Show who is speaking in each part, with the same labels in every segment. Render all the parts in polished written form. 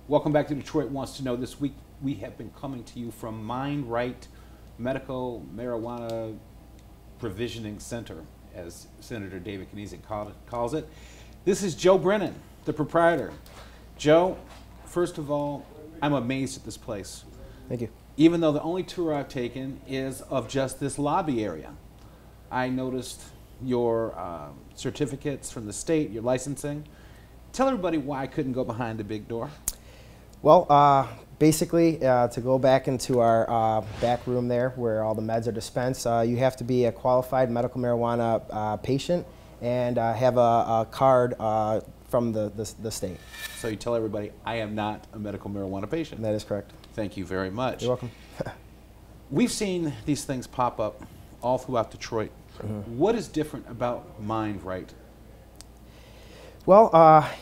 Speaker 1: Welcome back to Detroit Wants to Know. This week we have been coming to you from Mind Right Medical Marijuana Provisioning Center, as Senator David Kniezek calls it. This is Joe Brennan, the proprietor. Joe, first of all, I'm amazed at this place.
Speaker 2: Thank you.
Speaker 1: Even though the only tour I've taken is of just this lobby area. I noticed your certificates from the state, your licensing. Tell everybody why I couldn't go behind the big door.
Speaker 2: Well, basically, to go back into our back room there where all the meds are dispensed, you have to be a qualified medical marijuana patient and have a card from the state.
Speaker 1: So you tell everybody, I am not a medical marijuana patient.
Speaker 2: That is correct.
Speaker 1: Thank you very much.
Speaker 2: You're welcome.
Speaker 1: We've seen these things pop up all throughout Detroit.
Speaker 2: Mm-hmm.
Speaker 1: What is different about Mind Right?
Speaker 2: Well,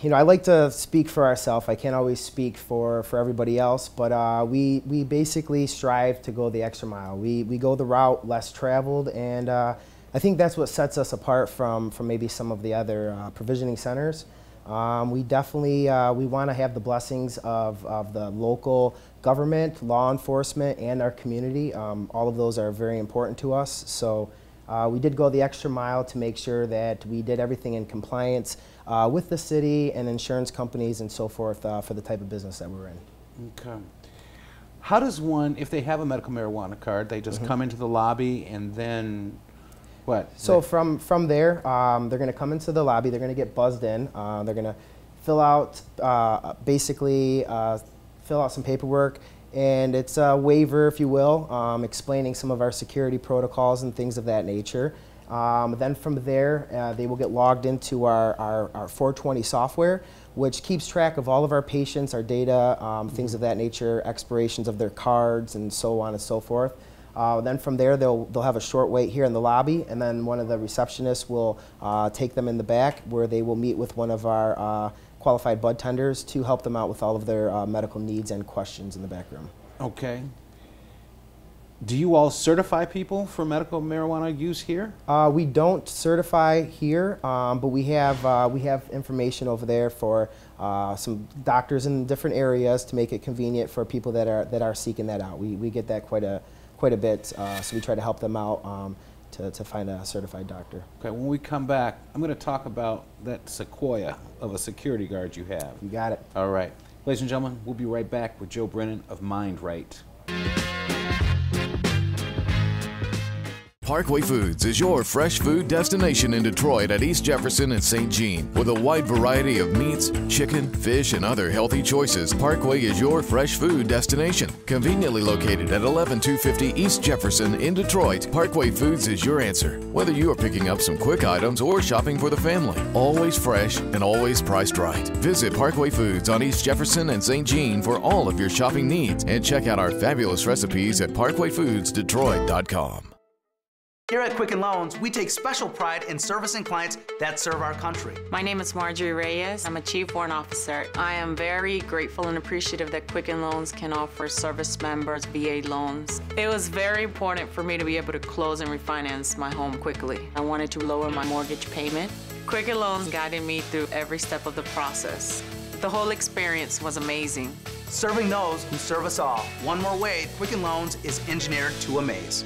Speaker 2: you know, I like to speak for ourselves. I can't always speak for everybody else, but we basically strive to go the extra mile. We go the route less traveled, and I think that's what sets us apart from maybe some of the other provisioning centers. We definitely we want to have the blessings of the local government, law enforcement, and our community. All of those are very important to us. So we did go the extra mile to make sure that we did everything in compliance with the city and insurance companies and so forth for the type of business that we're in.
Speaker 1: Okay. How does one, if they have a medical marijuana card, they just come into the lobby and then what?
Speaker 2: So from there, they're going to come into the lobby. They're going to get buzzed in. They're going to fill out fill out some paperwork, and it's a waiver, if you will, explaining some of our security protocols and things of that nature. Then from there, they will get logged into our 420 software, which keeps track of all of our patients, our data, things of that nature, expirations of their cards, and so on and so forth. Then from there, they'll have a short wait here in the lobby, and then one of the receptionists will take them in the back where they will meet with one of our qualified bud tenders to help them out with all of their medical needs and questions in the back room.
Speaker 1: Okay. Do you all certify people for medical marijuana use here?
Speaker 2: We don't certify here, but we have information over there for some doctors in different areas to make it convenient for people that are seeking that out. We get that quite a bit, so we try to help them out to find a certified doctor.
Speaker 1: Okay, when we come back, I'm going to talk about that sequoia of a security guard you have.
Speaker 2: You got it.
Speaker 1: All right. Ladies and gentlemen, we'll be right back with Joe Brennan of Mind Right.
Speaker 3: Parkway Foods is your fresh food destination in Detroit at East Jefferson and St. Jean. With a wide variety of meats, chicken, fish, and other healthy choices, Parkway is your fresh food destination. Conveniently located at 11250 East Jefferson in Detroit, Parkway Foods is your answer. Whether you are picking up some quick items or shopping for the family, always fresh and always priced right. Visit Parkway Foods on East Jefferson and St. Jean for all of your shopping needs, and check out our fabulous recipes at parkwayfoodsdetroit.com.
Speaker 4: Here at Quicken Loans, we take special pride in servicing clients that serve our country.
Speaker 5: My name is Marjorie Reyes. I'm a Chief Warrant Officer. I am very grateful and appreciative that Quicken Loans can offer service members VA loans. It was very important for me to be able to close and refinance my home quickly. I wanted to lower my mortgage payment. Quicken Loans guided me through every step of the process. The whole experience was amazing.
Speaker 4: Serving those who serve us all. One more way, Quicken Loans is engineered to amaze.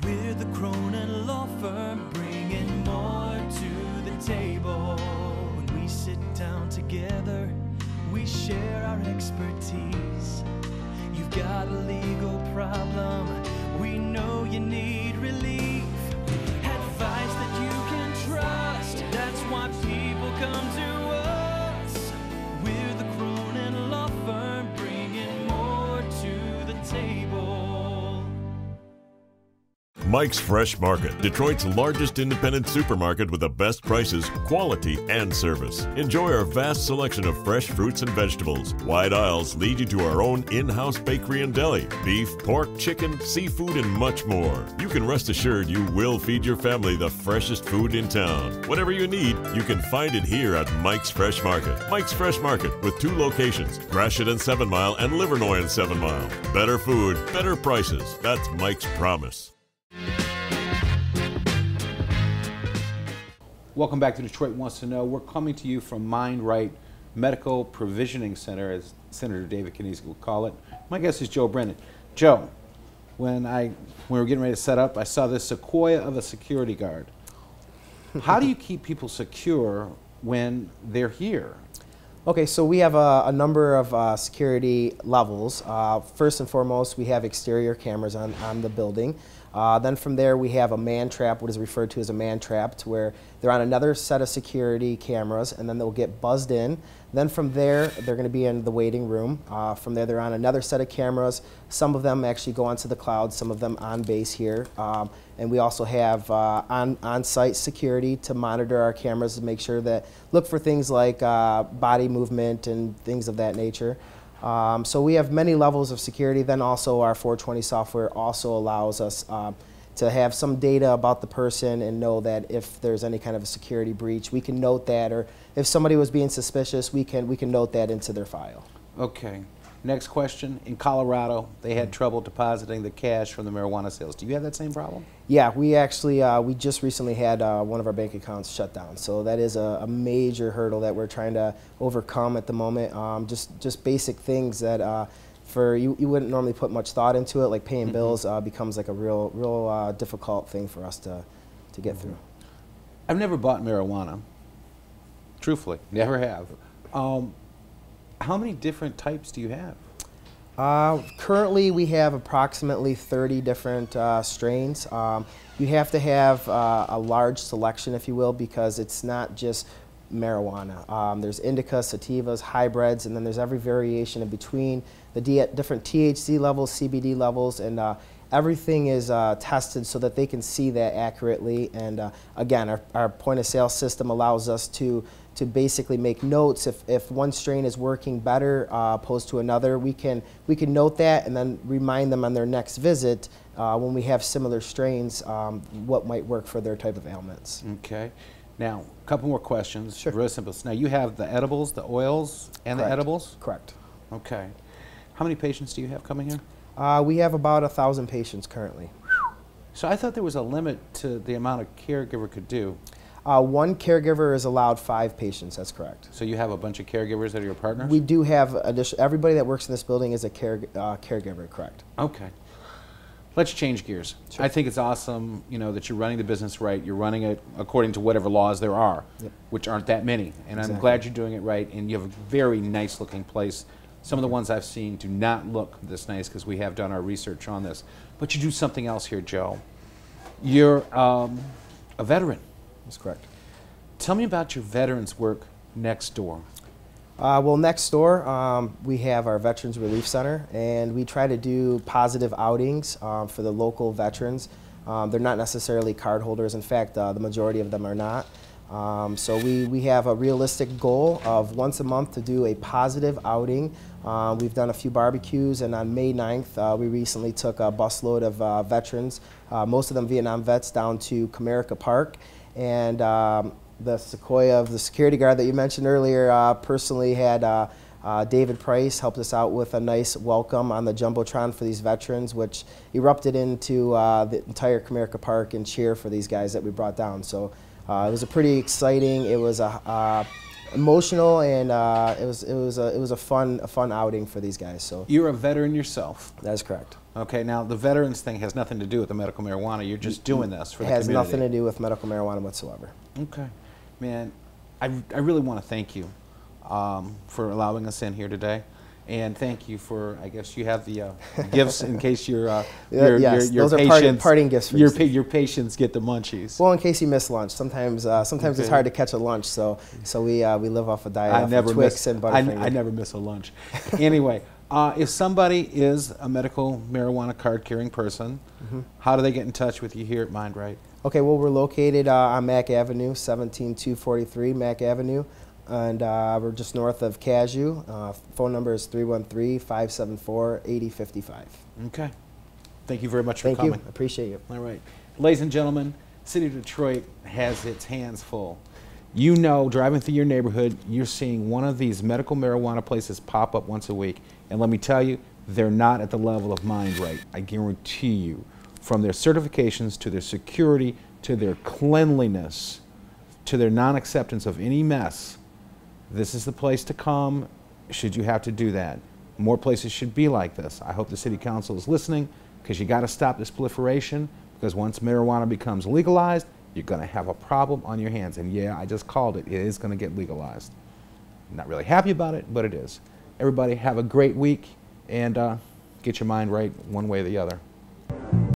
Speaker 6: We're the Cronin Law Firm, bringing more to the table. When we sit down together, we share our expertise. You've got a legal problem, we know you need relief. Advice that you can trust, that's why people come to us. We're the Cronin Law Firm, bringing more to the table.
Speaker 7: Mike's Fresh Market, Detroit's largest independent supermarket with the best prices, quality, and service. Enjoy our vast selection of fresh fruits and vegetables. Wide aisles lead you to our own in-house bakery and deli. Beef, pork, chicken, seafood, and much more. You can rest assured you will feed your family the freshest food in town. Whatever you need, you can find it here at Mike's Fresh Market. Mike's Fresh Market with 2 locations, Gratiot and 7 Mile and Livernois and 7 Mile. Better food, better prices. That's Mike's promise.
Speaker 1: Welcome back to Detroit Wants to Know. We're coming to you from Mind Right Medical Provisioning Center, as Senator David Kniezek will call it. My guest is Joe Brennan. Joe, when we were getting ready to set up, I saw this sequoia of a security guard. How do you keep people secure when they're here?
Speaker 2: Okay, so we have a number of security levels. First and foremost, we have exterior cameras on the building. Then from there, we have a man trap, what is referred to as a man trap, to where they're on another set of security cameras, and then they'll get buzzed in. Then from there, they're going to be in the waiting room. From there, they're on another set of cameras. Some of them actually go onto the cloud, some of them on base here. And we also have on-site security to monitor our cameras to make sure that, look for things like body movement and things of that nature. So we have many levels of security. Then also our 420 software also allows us to have some data about the person and know that if there's any kind of a security breach, we can note that, or if somebody was being suspicious, we can note that into their file.
Speaker 1: Okay. Next question. In Colorado, they had trouble depositing the cash from the marijuana sales. Do you have that same problem?
Speaker 2: Yeah, we actually, we just recently had one of our bank accounts shut down. So that is a major hurdle that we're trying to overcome at the moment. Just basic things that you wouldn't normally put much thought into it, like paying bills becomes like a real difficult thing for us to get through.
Speaker 1: I've never bought marijuana. Truthfully, never have. How many different types do you have?
Speaker 2: Currently, we have approximately 30 different strains. You have to have a large selection, if you will, because it's not just marijuana. There's indica, sativas, hybrids, and then there's every variation in between, the different THC levels, CBD levels, and everything is tested so that they can see that accurately. And again, our point of sale system allows us to basically make notes. If one strain is working better opposed to another, we can note that and then remind them on their next visit when we have similar strains what might work for their type of ailments.
Speaker 1: Okay. Now, a couple more questions.
Speaker 2: Sure.
Speaker 1: Real simple. Now, you have the edibles, the oils, and
Speaker 2: Correct.
Speaker 1: the edibles?
Speaker 2: Correct.
Speaker 1: Okay. How many patients do you have coming here?
Speaker 2: We have about 1,000 patients currently.
Speaker 1: So I thought there was a limit to the amount a caregiver could do.
Speaker 2: One caregiver is allowed 5 patients, that's correct.
Speaker 1: So you have a bunch of caregivers that are your partners?
Speaker 2: We do have everybody that works in this building is a caregiver, correct.
Speaker 1: Okay. Let's change gears.
Speaker 2: Sure.
Speaker 1: I think it's awesome, that you're running the business right. You're running it according to whatever laws there are,
Speaker 2: Yep.
Speaker 1: which aren't that many. And
Speaker 2: Exactly.
Speaker 1: I'm glad you're doing it right. And you have a very nice looking place. Some of the ones I've seen do not look this nice because we have done our research on this. But you do something else here, Joe. You're a veteran.
Speaker 2: That's correct.
Speaker 1: Tell me about your veterans work next door.
Speaker 2: Well, next door, we have our Veterans Relief Center, and we try to do positive outings for the local veterans. They're not necessarily card holders. In fact, the majority of them are not. So we have a realistic goal of once a month to do a positive outing. We've done a few barbecues, and on May 9th, we recently took a busload of veterans, most of them Vietnam vets, down to Comerica Park. And the sequoia of the security guard that you mentioned earlier personally had David Price helped us out with a nice welcome on the Jumbotron for these veterans, which erupted into the entire Comerica Park and cheer for these guys that we brought down. So it was a pretty exciting, it was emotional, and it was a fun outing for these guys. So
Speaker 1: You're a veteran yourself.
Speaker 2: that is correct.
Speaker 1: Okay, now the veterans thing has nothing to do with the medical marijuana. You're just doing this for
Speaker 2: It
Speaker 1: the
Speaker 2: has
Speaker 1: community.
Speaker 2: nothing to do with medical marijuana whatsoever.
Speaker 1: Okay. Man, I really want to thank you for allowing us in here today. And thank you for, I guess you have the gifts in case your
Speaker 2: yes,
Speaker 1: your
Speaker 2: those are
Speaker 1: patients,
Speaker 2: parting gifts for you, Steve.
Speaker 1: your patients get the munchies.
Speaker 2: Well, in case you miss lunch, sometimes it's hard to catch a lunch, so we live off a diet of Twix and Butterfinger.
Speaker 1: I never miss a lunch. Anyway, if somebody is a medical marijuana card carrying person, how do they get in touch with you here at Mind Right?
Speaker 2: Okay, well, we're located on Mack Avenue, 17243 Mack Avenue, and we're just north of Cashew. Phone number is 313-574-8055.
Speaker 1: Okay. Thank you very much for
Speaker 2: Thank
Speaker 1: coming.
Speaker 2: you. Appreciate you.
Speaker 1: All right. Ladies and gentlemen, City of Detroit has its hands full. You know, driving through your neighborhood, you're seeing one of these medical marijuana places pop up once a week. And let me tell you, they're not at the level of Mind Right. I guarantee you. From their certifications to their security to their cleanliness to their non-acceptance of any mess, This is the place to come should you have to do that. More places should be like this. I hope the City Council is listening, because you got to stop this proliferation, because once marijuana becomes legalized, you're going to have a problem on your hands. And yeah, I just called it. It is going to get legalized. I'm not really happy about it, but it is. Everybody have a great week, and get your mind right one way or the other.